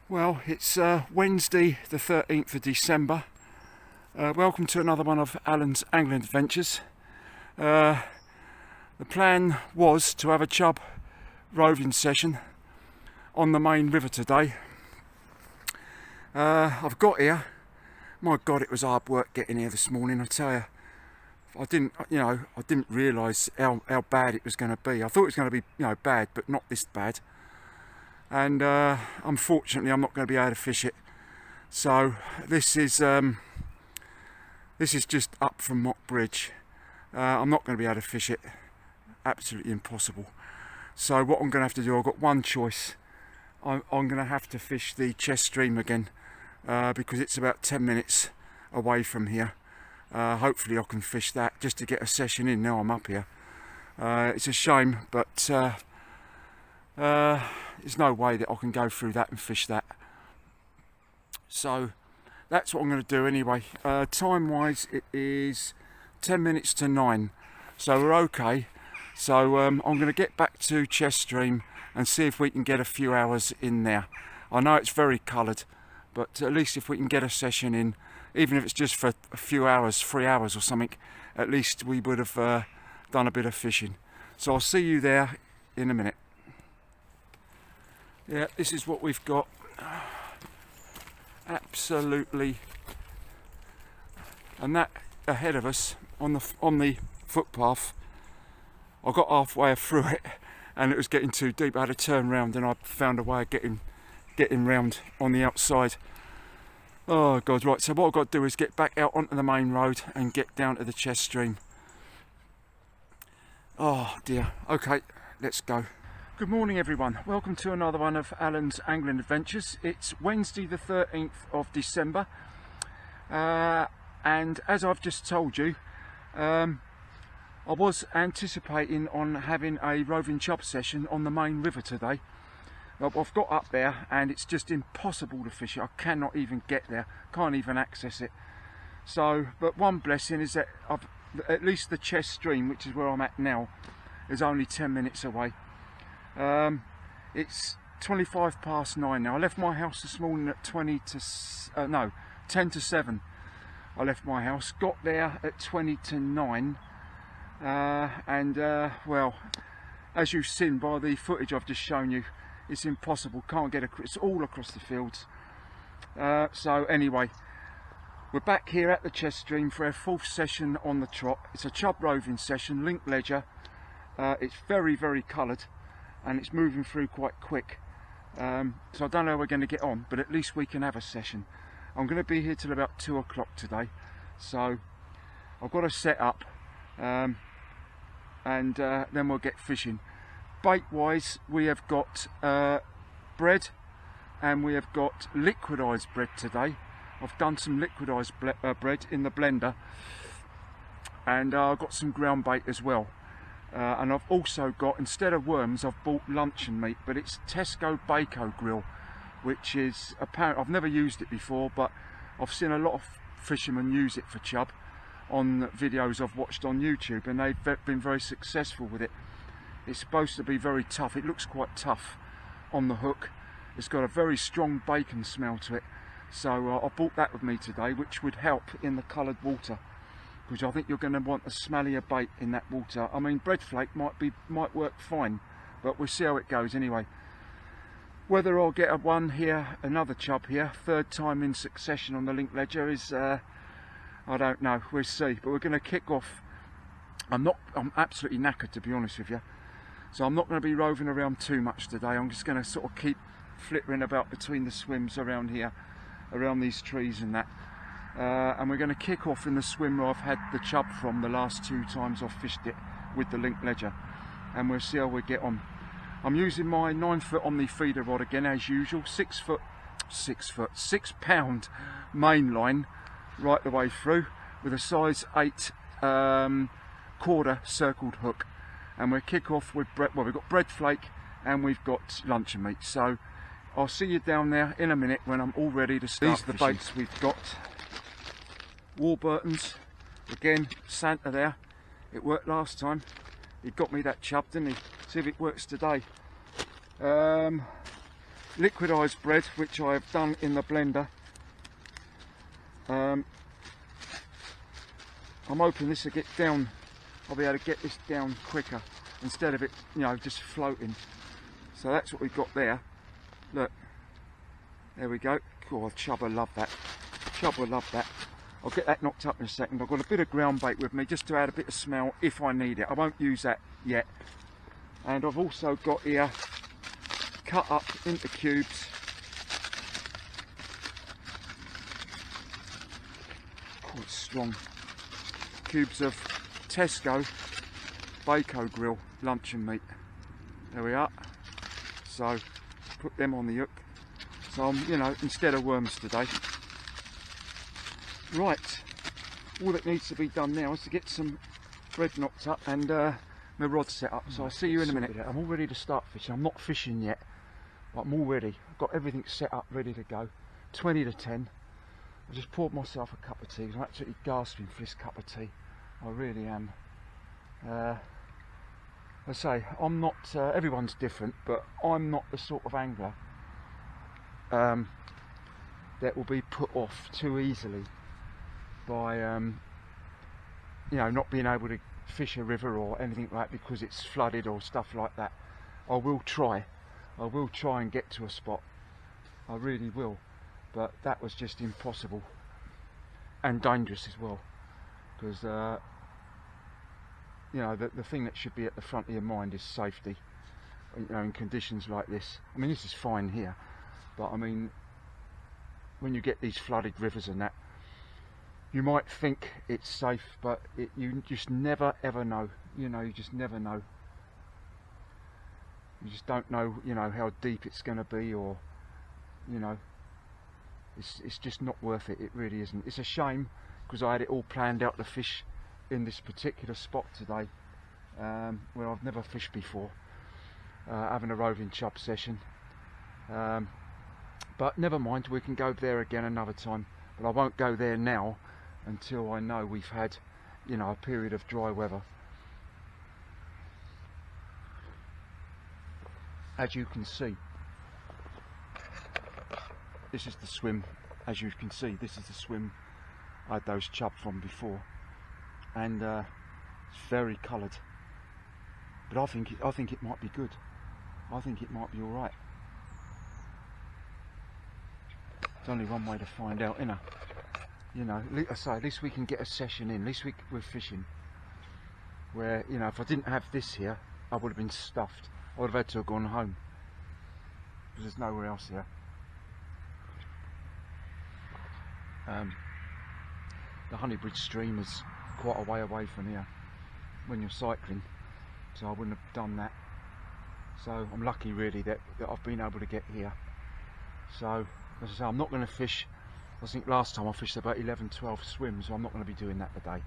Well, it's Wednesday the 13th of December. Welcome to another one of Alan's angling adventures. The plan was to have a chub roving session on the main river today. I've got here. My God, it was hard work getting here this morning, I tell you. I didn't realise how bad it was going to be. I thought it was going to be, bad, but not this bad. And unfortunately I'm not going to be able to fish it, so this is just up from Mock Bridge. I'm not going to be able to fish it, absolutely impossible. So what I'm going to have to do, I've got one choice. I'm going to have to fish the chest stream again, because it's about 10 minutes away from here. Hopefully I can fish that just to get a session in now I'm up here. It's a shame, but there's no way that I can go through that and fish that. So that's what I'm going to do anyway. Time wise it is 10 minutes to 9, so we're okay. So I'm going to get back to chest stream and see if we can get a few hours in there. I know it's very coloured, but at least if we can get a session in, even if it's just for a few hours, 3 hours or something, at least we would have done a bit of fishing. So I'll see you there in a minute. Yeah, this is what we've got. Absolutely. And that ahead of us on the footpath, I got halfway through it and it was getting too deep. I had to turn round and I found a way of getting round on the outside. Oh God, right, so what I've got to do is get back out onto the main road and get down to the chest stream. Oh dear. Okay, let's go. Good morning everyone, welcome to another one of Alan's angling adventures. It's Wednesday the 13th of December, and as I've just told you, I was anticipating on having a roving chub session on the main river today. I've got up there and it's just impossible to fish it. I cannot even get there, can't even access it. So, but one blessing is that at least the chest stream, which is where I'm at now, is only 10 minutes away. It's 25 past 9 now. I left my house this morning at 10 to 7. I left my house, got there at 20 to 9, well, as you've seen by the footage I've just shown you, it's impossible, can't get it's all across the fields. So anyway, we're back here at the chest stream for our fourth session on the trot. It's a chub roving session, link ledger. It's very, very coloured and it's moving through quite quick. So I don't know how we're going to get on, but at least we can have a session. I'm going to be here till about 2 o'clock today, so I've got to set up, and then we'll get fishing. Bait wise, we have got bread and we have got liquidised bread today. I've done some liquidised bread in the blender, and I've got some ground bait as well. And I've also got, instead of worms, I've bought luncheon meat, but it's Tesco Bacon grill, which is apparent. I've never used it before, but I've seen a lot of fishermen use it for chub on videos I've watched on YouTube, and they've been very successful with it. It's supposed to be very tough. It looks quite tough on the hook. It's got a very strong bacon smell to it, so I bought that with me today, which would help in the coloured water, because I think you're going to want a smellier bait in that water. I mean, bread flake might work fine, but we'll see how it goes anyway. Whether I'll get another chub here, third time in succession on the link ledger, is I don't know. We'll see. But we're going to kick off. I'm absolutely knackered, to be honest with you, so I'm not going to be roving around too much today. I'm just going to sort of keep flittering about between the swims around here, around these trees and that. And we're going to kick off in the swim where I've had the chub from the last 2 times I've fished it with the link ledger, and we'll see how we get on. I'm using my 9-foot Omni Feeder Rod again as usual, 6 pound Mainline right the way through, with a size 8 Korda circled hook, and we'll kick off with we've got bread flake and we've got luncheon meat. So I'll see you down there in a minute when I'm all ready to start. These are the baits we've got. Warburtons, again, Santa there. It worked last time. He got me that chub, didn't he? See if it works today. liquidised bread, which I have done in the blender. I'm hoping this will get down, I'll be able to get this down quicker instead of it, you know, just floating. So that's what we've got there. Look, there we go. Oh, Chub will love that. Chub will love that. I'll get that knocked up in a second. I've got a bit of ground bait with me just to add a bit of smell if I need it. I won't use that yet. And I've also got here, cut up into cubes, quite strong, cubes of Tesco Bako grill luncheon meat. There we are. So put them on the hook. So I'm, you know, instead of worms today. Right, all that needs to be done now is to get some bread knocked up and my rod set up. So I'll see you in a minute. I'm all ready to start fishing. I'm not fishing yet, but I'm all ready. I've got everything set up, ready to go. 20 to 10. I just poured myself a cup of tea. I'm absolutely gasping for this cup of tea. I really am. I say, I'm not, everyone's different, but I'm not the sort of angler that will be put off too easily by you know, not being able to fish a river or anything like that because it's flooded or stuff like that. I will try and get to a spot, I really will, but that was just impossible and dangerous as well, because you know, the thing that should be at the front of your mind is safety, you know, in conditions like this. I mean, this is fine here, but I mean, when you get these flooded rivers and that, you might think it's safe, but you just never ever know. You know, you just never know. You just don't know, you know, how deep it's going to be, or, you know, it's just not worth it. It really isn't. It's a shame, because I had it all planned out to fish in this particular spot today, where I've never fished before, having a roving chub session. But never mind, we can go there again another time. But I won't go there now until I know we've had, you know, a period of dry weather. As you can see, this is the swim. As you can see, this is the swim I had those chub from before, and it's very coloured. But I think it might be good. I think it might be all right. There's only one way to find out, innit? You know, I say, at least we can get a session in. At least we're fishing. Where, you know, if I didn't have this here, I would have been stuffed. I would have had to have gone home, because there's nowhere else here. The Honeybridge stream is quite a way away from here when you're cycling, so I wouldn't have done that. So I'm lucky really that I've been able to get here. So as I say, I'm not going to fish. I think last time I fished about 11-12 swims, so I'm not going to be doing that today.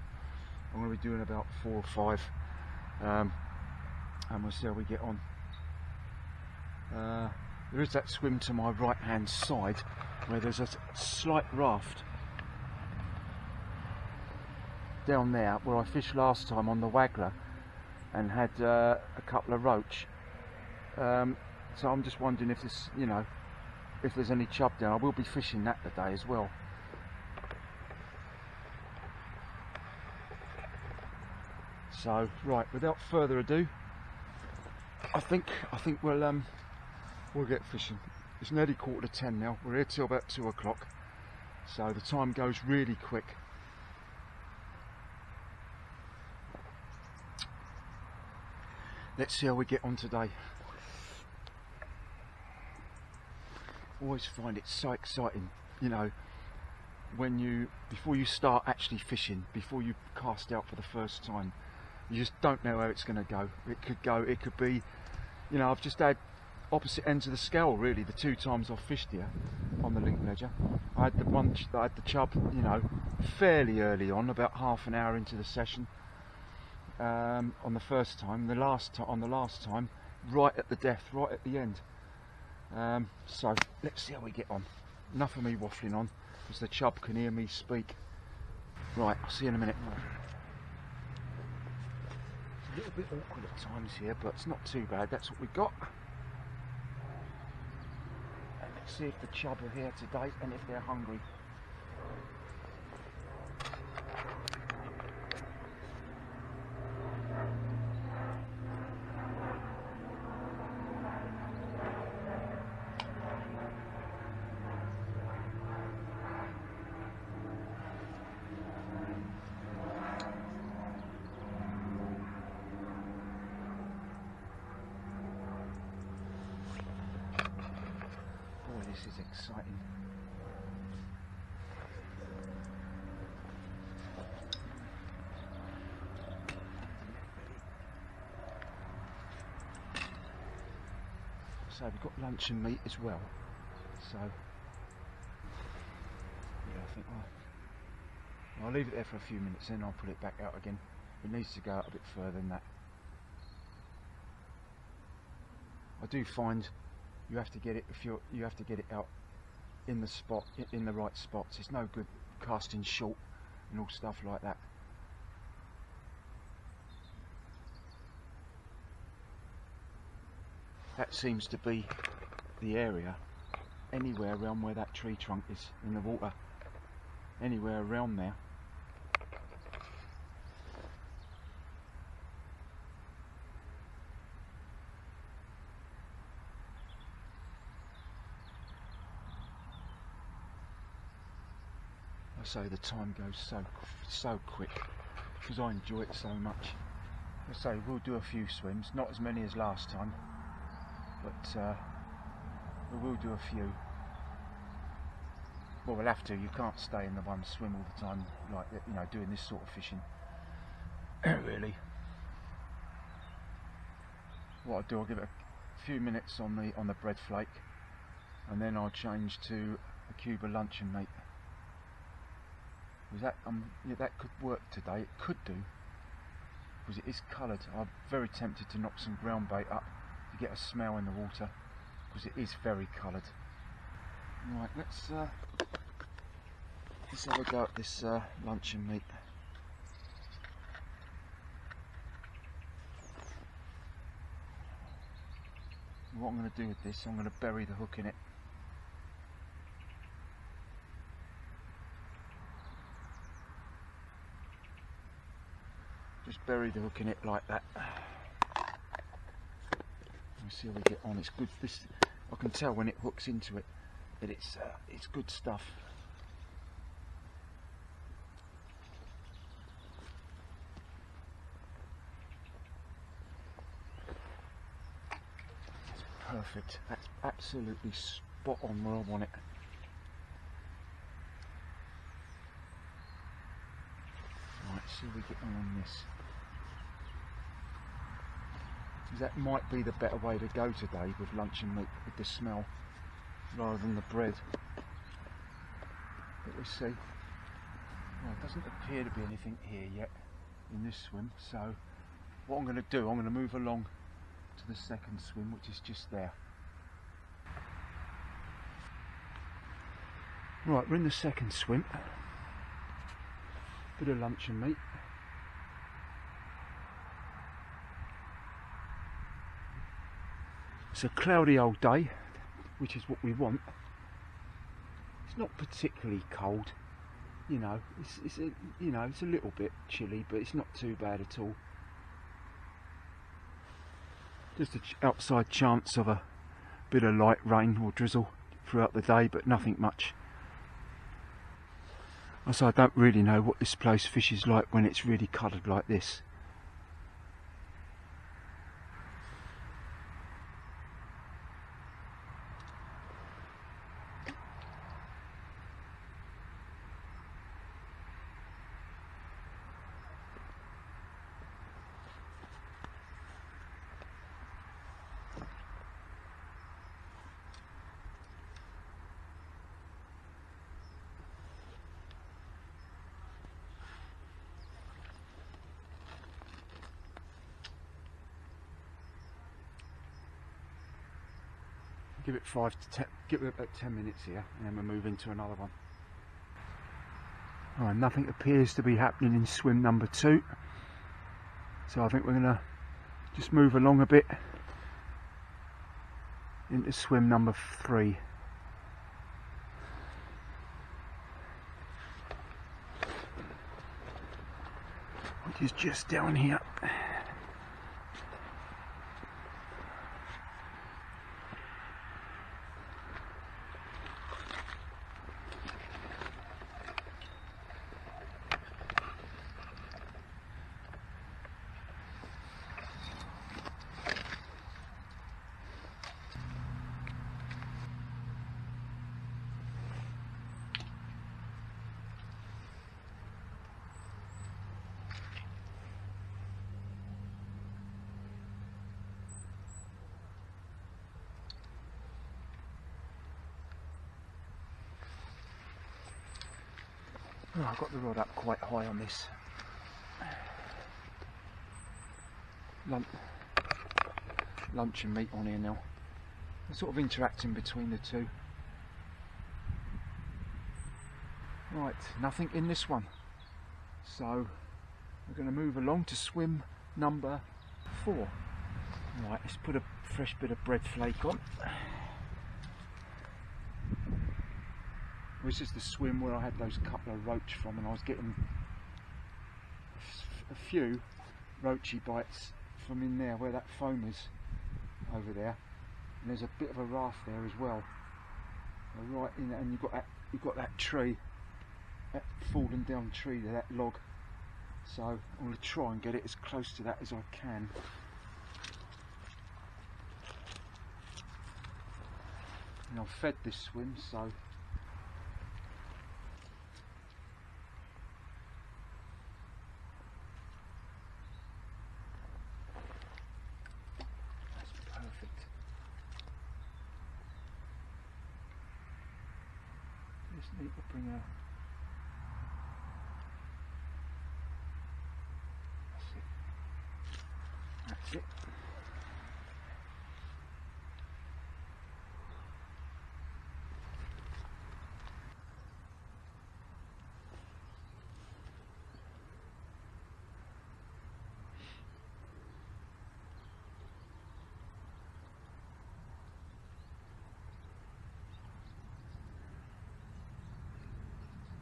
I'm going to be doing about 4 or 5, and we'll see how we get on. There is that swim to my right hand side where there's a slight raft down there where I fished last time on the Waggler and had a couple of roach. So I'm just wondering if this, you know, if there's any chub down. I will be fishing that today as well. So right, without further ado, I think we'll get fishing. It's nearly 9:45 now. We're here till about 2 o'clock, so the time goes really quick. Let's see how we get on today. Always find it so exciting, you know, when before you start actually fishing, before you cast out for the first time, you just don't know how it's going to go. It could be, you know, I've just had opposite ends of the scale really, the 2 times I've fished here on the link ledger. I had the chub, you know, fairly early on, about half an hour into the session, on the first time. On the last time, right at the death, right at the end. So let's see how we get on. Enough of me waffling on, because the chub can hear me speak. Right, I'll see you in a minute. It's a little bit awkward at times here, but it's not too bad. That's what we got. see if the chub are here today and if they're hungry. This is exciting. So we've got luncheon meat as well. So yeah, I think I'll leave it there for a few minutes, then I'll put it back out again. It needs to go out a bit further than that. I do find you have to get it you have to get it out in the spot, in the right spots. It's no good casting short and all stuff like that. That seems to be the area. Anywhere around where that tree trunk is in the water, anywhere around there. So the time goes so quick because I enjoy it so much. So we'll do a few swims, not as many as last time, but we will do a few. Well, we'll have to. You can't stay in the one swim all the time, like, you know, doing this sort of fishing. Really. What I'll do, I'll give it a few minutes on the bread flake, and then I'll change to a cube of luncheon meat. Was that yeah, that could work today. It could do, because it is coloured. I'm very tempted to knock some ground bait up to get a smell in the water, because it is very coloured. Right, let's have a go at this luncheon meat. What I'm going to do with this, I'm going to bury the hook in it. Just bury the hook in it like that. We'll see how we get on. It's good. This, I can tell when it hooks into it that it's good stuff. That's perfect. That's absolutely spot on where I want it. Right, see how we get on this. That might be the better way to go today with luncheon meat, with the smell rather than the bread. But we'll see. Well, it doesn't appear to be anything here yet in this swim, so what I'm going to do, I'm going to move along to the second swim, which is just there. Right, we're in the second swim. Bit of luncheon meat. It's a cloudy old day, which is what we want. It's not particularly cold, you know. It's a little bit chilly, but it's not too bad at all. Just an outside chance of a bit of light rain or drizzle throughout the day, but nothing much. So I don't really know what this place fishes like when it's really coloured like this. Give it 5 to 10, give it about 10 minutes here, and then we'll move into another one. Right, nothing appears to be happening in swim number 2, so I think we're going to just move along a bit into swim number 3. is just down here. Oh, I've got the rod up quite high on this. Luncheon meat on here now. I'm sort of interacting between the two. Right, nothing in this one. So we're going to move along to swim number 4. Right, let's put a fresh bit of bread flake on. This is the swim where I had those couple of roach from, and I was getting a few roachy bites from in there where that foam is over there, and there's a bit of a raft there as well. Right in there, and you've got that tree, that fallen down tree there, that log. So I'm going to try and get it as close to that as I can. And I've fed this swim, so need to bring a... That's it.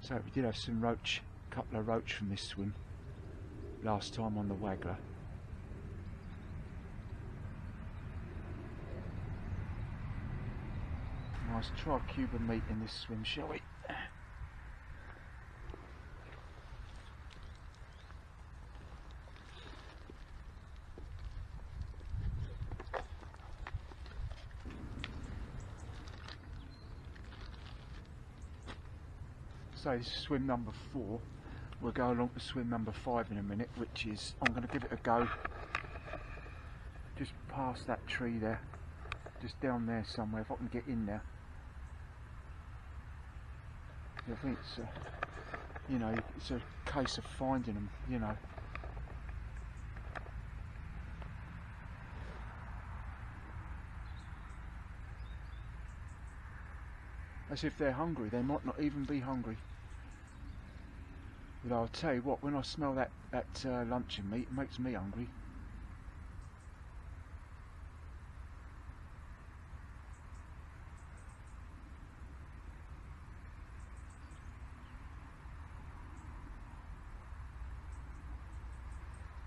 So we did have some roach, a couple of roach from this swim last time on the waggler. Nice tri-cuban meat in this swim, shall we? So this is swim number 4. We'll go along to swim number 5 in a minute, which is, I'm going to give it a go just past that tree there, just down there somewhere, if I can get in there. I think it's you know, it's a case of finding them, you know. As if they're hungry, they might not even be hungry. But I'll tell you what, when I smell that luncheon meat, it makes me hungry.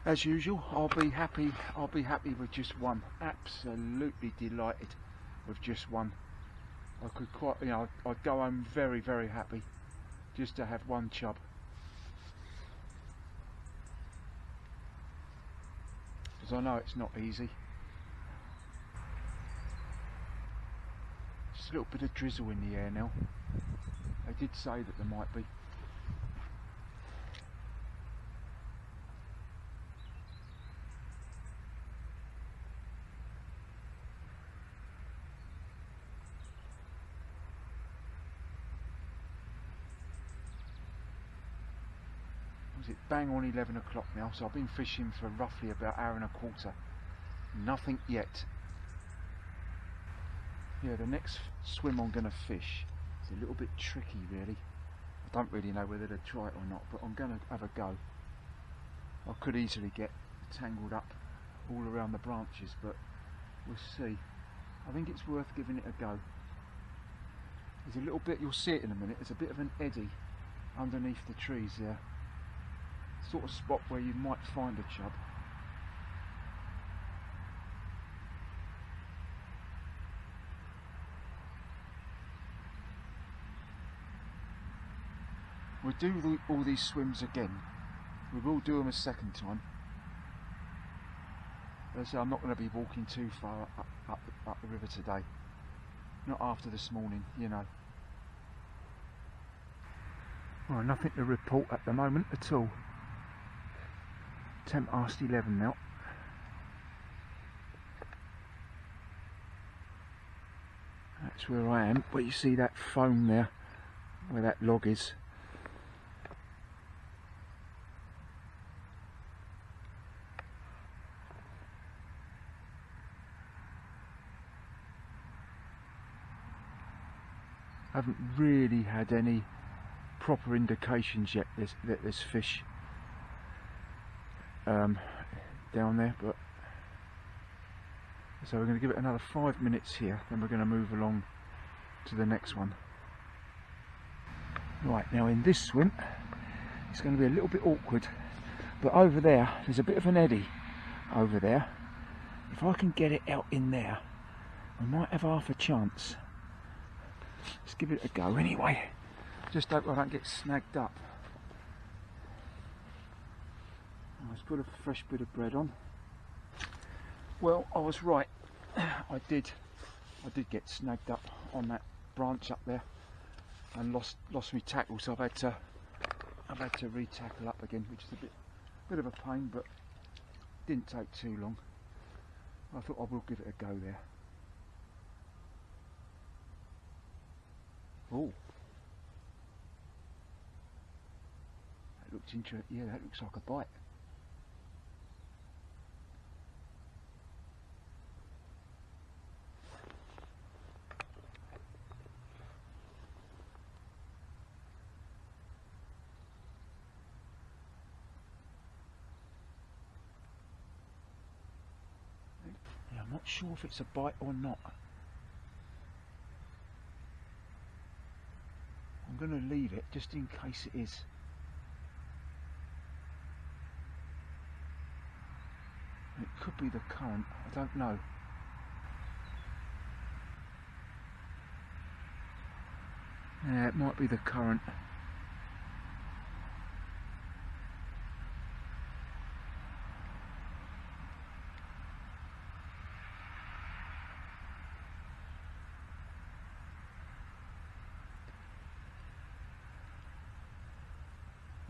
As usual, I'll be happy with just one. Absolutely delighted with just one. I could quite, you know, I'd go home very, very happy just to have one chub. Because I know it's not easy. Just a little bit of drizzle in the air now. They did say that there might be. It's bang on 11 o'clock now, so I've been fishing for roughly about an hour and a quarter. Nothing yet. Yeah, the next swim I'm going to fish is a little bit tricky really. I don't really know whether to try it or not, but I'm going to have a go. I could easily get tangled up all around the branches, but we'll see. I think it's worth giving it a go. There's a little bit, you'll see it in a minute, there's a bit of an eddy underneath the trees there. sort of spot where you might find a chub. We'll do all these swims again. We will do them a second time. As I'm not going to be walking too far up the river today. Not after this morning, you know. Well, nothing to report at the moment at all. 11:10 now. That's where I am, where you see that foam there, where that log is. I haven't really had any proper indications yet that there's fish down there, but so we're going to give it another 5 minutes here, then we're going to move along to the next one. Right, now in this swim it's going to be a little bit awkward, but over there's a bit of an eddy over there. If I can get it out in there, we might have half a chance. Let's give it a go anyway. Just hope I don't get snagged up. Let's put a fresh bit of bread on. Well, I was right. I did get snagged up on that branch up there and lost my tackle, so I've had to re-tackle up again, which is a bit of a pain, but didn't take too long. I thought I will give it a go there. Oh, that looks interesting. Yeah, that looks like a bite. Yeah, I'm not sure if it's a bite or not. I'm going to leave it just in case it is. It could be the current, I don't know. Yeah, it might be the current.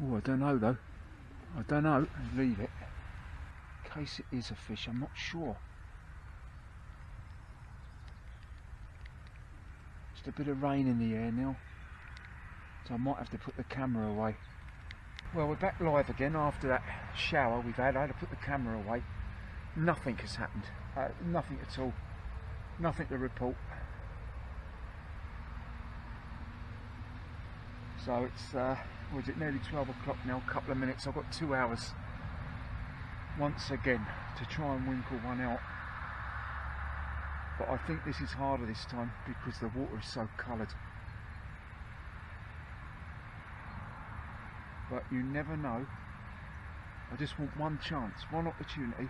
Oh, I don't know though. I don't know. Leave it. In case it is a fish, I'm not sure. Just a bit of rain in the air now, so I might have to put the camera away. Well, we're back live again after that shower we've had. I had to put the camera away. Nothing has happened. Nothing at all. Nothing to report. So it's was it nearly 12 o'clock now, a couple of minutes. I've got 2 hours once again to try and winkle one out, but I think this is harder this time because the water is so coloured. But you never know. I just want one chance, one opportunity.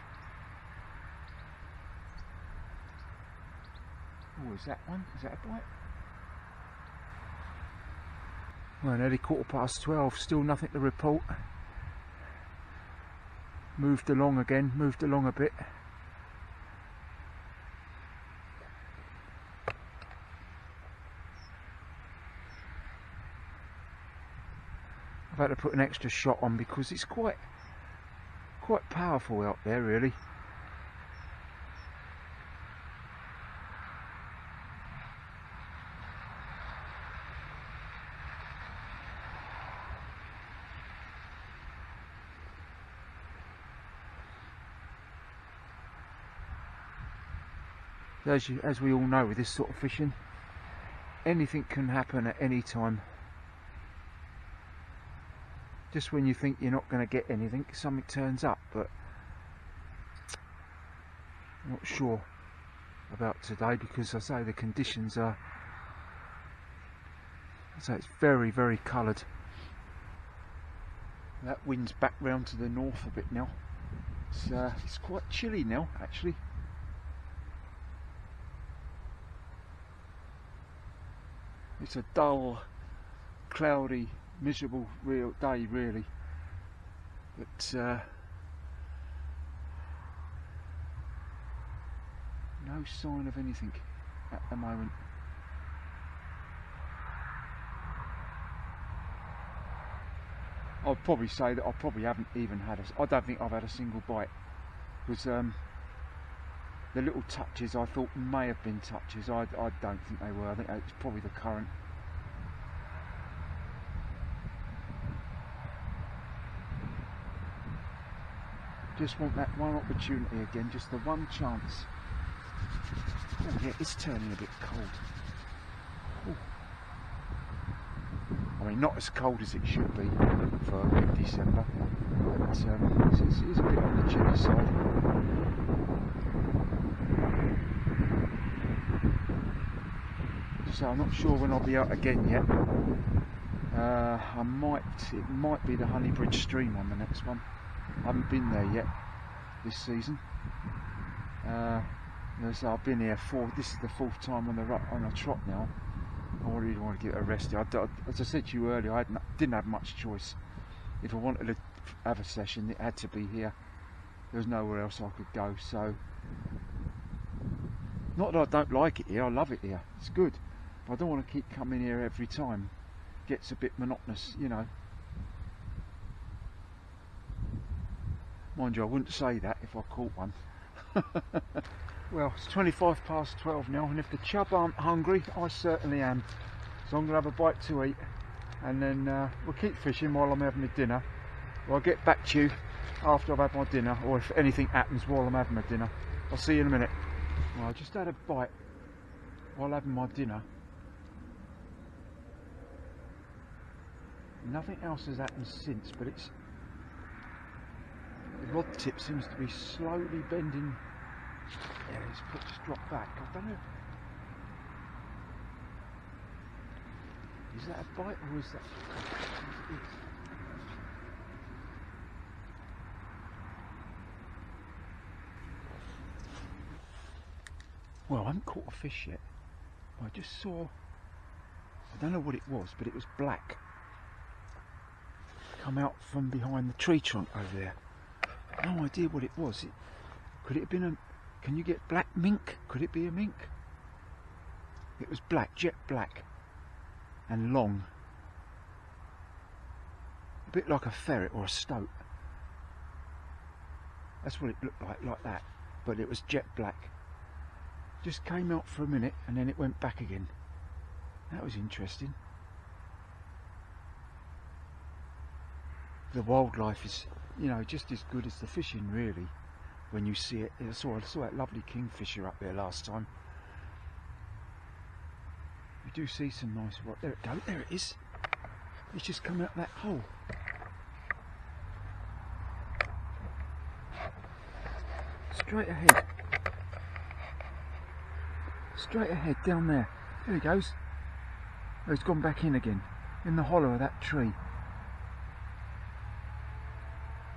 Oh, is that one? Is that a bite? Well, nearly 12:15, still nothing to report. Moved along again, moved along a bit. I've had to put an extra shot on because it's quite powerful out there, really. As we all know with this sort of fishing, anything can happen at any time. Just when you think you're not going to get anything, something turns up, but I'm not sure about today because I say the conditions are, I say it's very, very coloured. That wind's back round to the north a bit now. It's quite chilly now, actually. It's a dull, cloudy, miserable day, really. But no sign of anything at the moment. I'd probably say that I probably haven't even had I don't think I've had a single bite. Because the little touches I thought may have been touches, I don't think they were. I think it's probably the current. Just want that one opportunity again, just the one chance. Oh yeah, it's turning a bit cold. Ooh. I mean, not as cold as it should be for mid-December, but it is a bit on the chilly side. So I'm not sure when I'll be out again yet. It might be the Honeybridge stream on the next one. I haven't been there yet this season. So I've been here this is the 4th time on a trot now. I really want to get arrested. As I said to you earlier, I didn't have much choice. If I wanted to have a session, it had to be here. There was nowhere else I could go. So, not that I don't like it here, I love it here. It's good. But I don't want to keep coming here every time. It gets a bit monotonous, you know. Mind you, I wouldn't say that if I caught one. Well, it's 12:25 now, and if the chub aren't hungry, I certainly am. So I'm going to have a bite to eat, and then we'll keep fishing while I'm having my dinner. Or I'll get back to you after I've had my dinner, or if anything happens while I'm having my dinner. I'll see you in a minute. Well, I just had a bite while having my dinner. Nothing else has happened since, but the rod tip seems to be slowly bending. Yeah, his foot just dropped back. I don't know. Is that a bite or is that? Well, I haven't caught a fish yet. I just saw. I don't know what it was, but it was black. Come out from behind the tree trunk over there. No idea what it was. Could it have been a? Can you get black mink? Could it be a mink? It was black, jet black, and long. A bit like a ferret or a stoat. That's what it looked like that. But it was jet black. Just came out for a minute and then it went back again. That was interesting. The wildlife is, you know, just as good as the fishing, really. When you see it, I saw that lovely kingfisher up there last time. You do see some nice rock. There it goes. There it is. It's just come out that hole. Straight ahead. Straight ahead, down there. There he goes. Oh, he's gone back in again, in the hollow of that tree.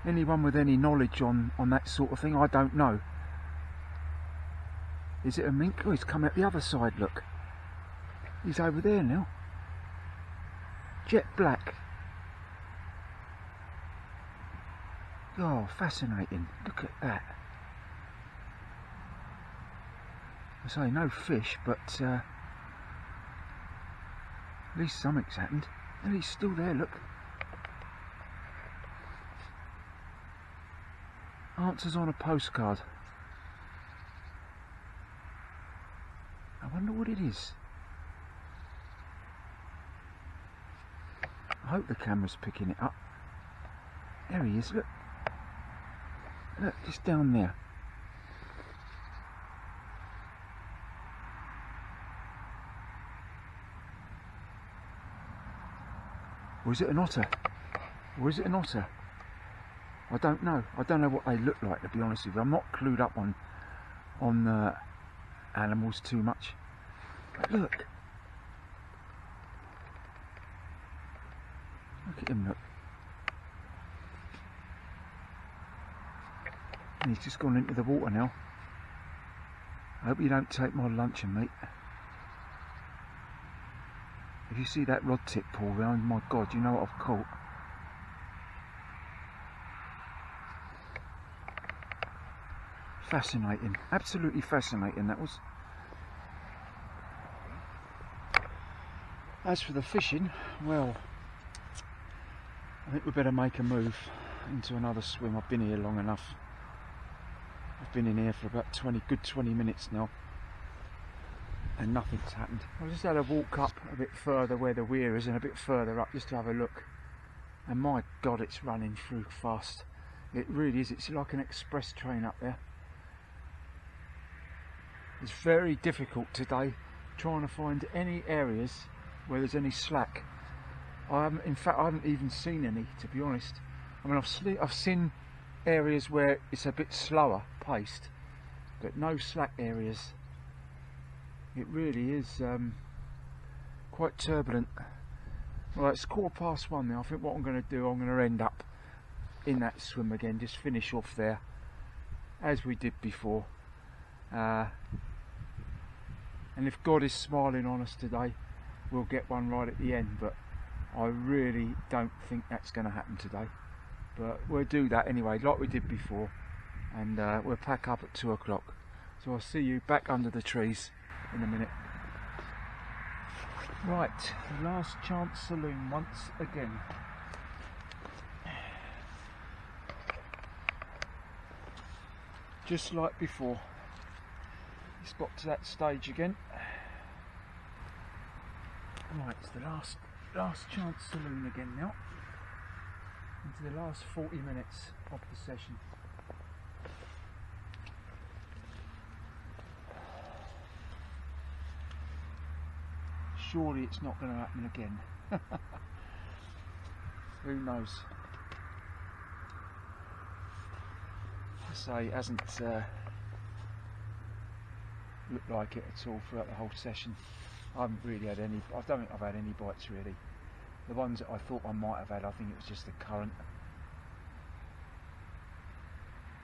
Anyone with any knowledge on that sort of thing, I don't know. Is it a mink? Oh, he's come out the other side, look. He's over there now. Jet black. Oh, fascinating. Look at that. I say no fish, but at least something's happened. And he's still there, look. Answers on a postcard. I wonder what it is. I hope the camera's picking it up. There he is, look. Look, just down there. Or is it an otter? Or is it an otter? I don't know. I don't know what they look like, to be honest with you. I'm not clued up on animals too much. But look. Look at him, look. And he's just gone into the water now. I hope you don't take my luncheon, mate. If you see that rod tip pull round, my God, you know what I've caught. Fascinating, absolutely fascinating that was. As for the fishing, well, I think we better make a move into another swim. I've been here long enough. I've been in here for about good 20 minutes now, and nothing's happened. I just had a walk up a bit further where the weir is and a bit further up just to have a look, and my God, it's running through fast. It really is. It's like an express train up there. It's very difficult today trying to find any areas where there's any slack. In fact, I haven't even seen any, to be honest. I mean, I've seen areas where it's a bit slower paced, but no slack areas. It really is quite turbulent. Well, it's 1:15 now. I think what I'm going to do, I'm going to end up in that swim again, just finish off there as we did before. And if God is smiling on us today, we'll get one right at the end, but I really don't think that's going to happen today. But we'll do that anyway, like we did before, and we'll pack up at 2 o'clock. So I'll see you back under the trees in a minute. Right, the last chance saloon once again. Just like before. It's got to that stage again. Right, it's the last chance saloon again now. Into the last 40 minutes of the session. Surely it's not going to happen again. Who knows? I say it hasn't looked like it at all throughout the whole session. I haven't really had any. I don't think I've had any bites really. The ones that I thought I might have had, I think it was just the current.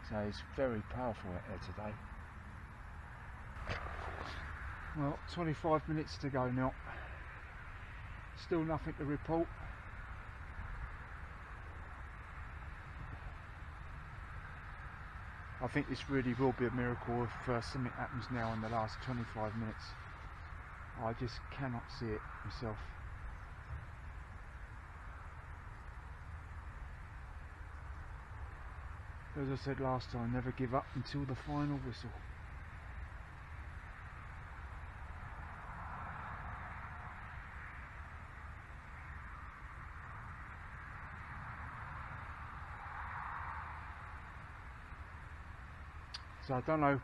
So it's very powerful out there today. Well, 25 minutes to go now. Still nothing to report. I think this really will be a miracle if something happens now in the last 25 minutes. I just cannot see it myself. As I said last time, never give up until the final whistle. So I don't know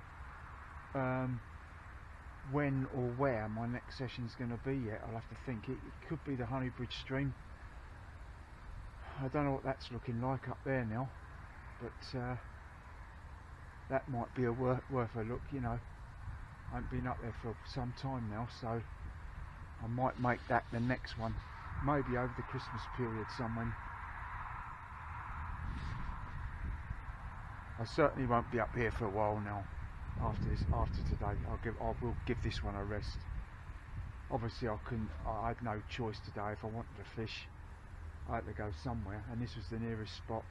when or where my next session is going to be yet. I'll have to think. It could be the Honeybridge stream. I don't know what that's looking like up there now, but that might be worth a look. You know, I haven't been up there for some time now, so I might make that the next one, maybe over the Christmas period somewhere. I certainly won't be up here for a while now. After today, I will give this one a rest. Obviously, I had no choice today. If I wanted to fish, I had to go somewhere, and this was the nearest spot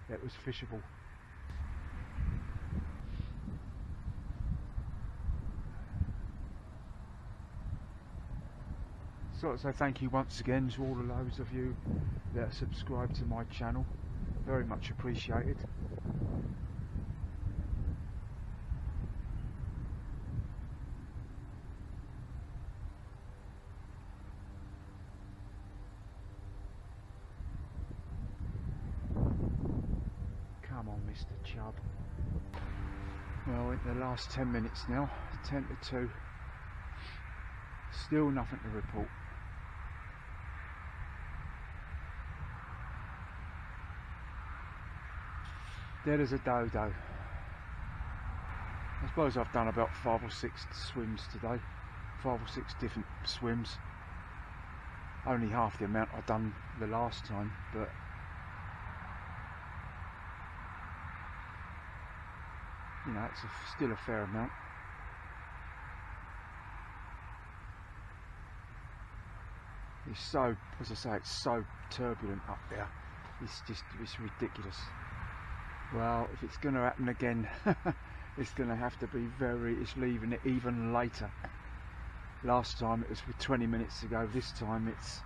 that was fishable. So thank you once again to all of those of you that subscribe to my channel. Very much appreciated. Come on, Mr. Chub. Well, in the last 10 minutes now, 10 to 2. Still nothing to report. Dead as a dodo. I suppose I've done about 5 or 6 swims today. 5 or 6 different swims. Only half the amount I've done the last time, but you know, it's still a fair amount. It's so, as I say, it's so turbulent up there. It's ridiculous. Well, if it's going to happen again, it's going to have to be it's leaving it even later. Last time it was with 20 minutes to go, this time it's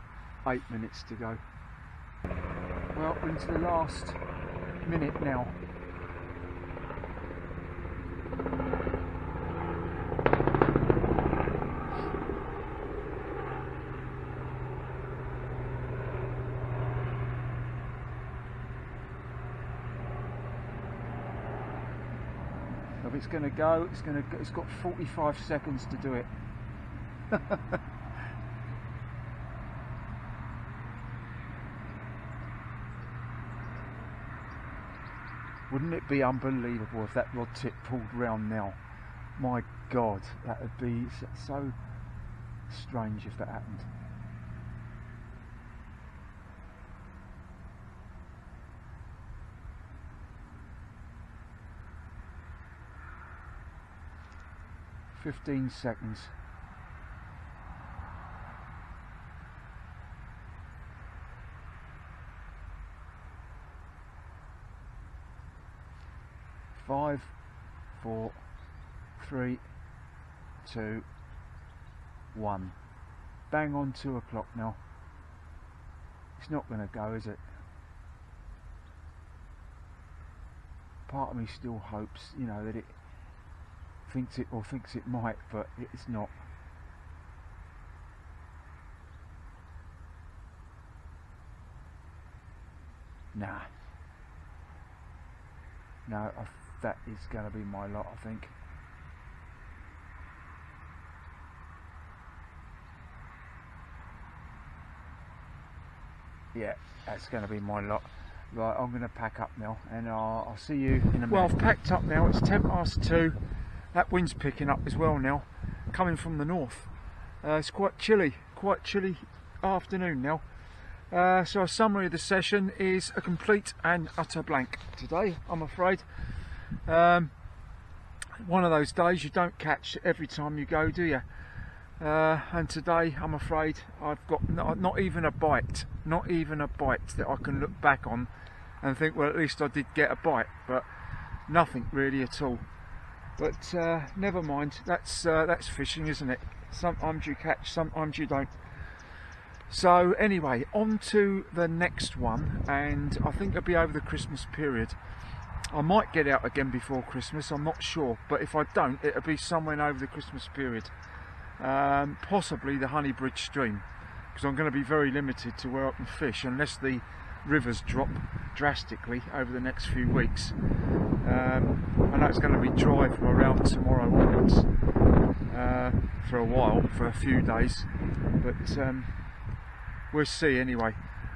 8 minutes to go. Well, we're into the last minute now. If it's going to go, it's got 45 seconds to do it. Wouldn't it be unbelievable if that rod tip pulled round now? My God, that would be so strange if that happened. "15 seconds. Five, 4, 3, 2, 1. Bang on 2 o'clock now. It's not going to go, is it? Part of me still hopes, you know, that it thinks it might, but it's not. Nah. No, that is going to be my lot, I think. Yeah, that's going to be my lot. Right, I'm going to pack up now, and I'll see you in a minute. Well, I've packed up now. It's 2:10. That wind's picking up as well now, coming from the north. It's quite chilly afternoon now. So a summary of the session is a complete and utter blank today, I'm afraid. One of those days you don't catch every time you go, do you? And today, I'm afraid, I've got not even a bite that I can look back on and think, well, at least I did get a bite, but nothing really at all. But never mind, that's fishing, isn't it? Sometimes you catch, sometimes you don't. So anyway, on to the next one, and I think it'll be over the Christmas period. I might get out again before Christmas, I'm not sure, but if I don't, it'll be somewhere over the Christmas period. Possibly the Honey Bridge stream, because I'm going to be very limited to where I can fish unless the rivers drop drastically over the next few weeks. I know it's going to be dry from around tomorrow onwards for a while, for a few days, but we'll see anyway.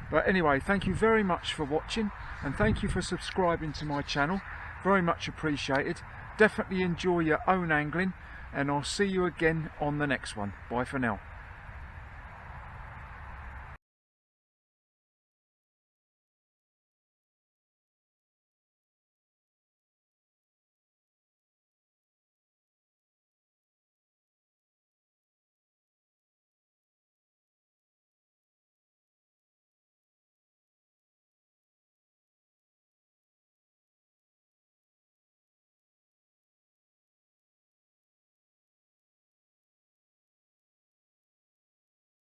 But anyway, thank you very much for watching, and thank you for subscribing to my channel. Very much appreciated. Definitely enjoy your own angling, and I'll see you again on the next one. Bye for now.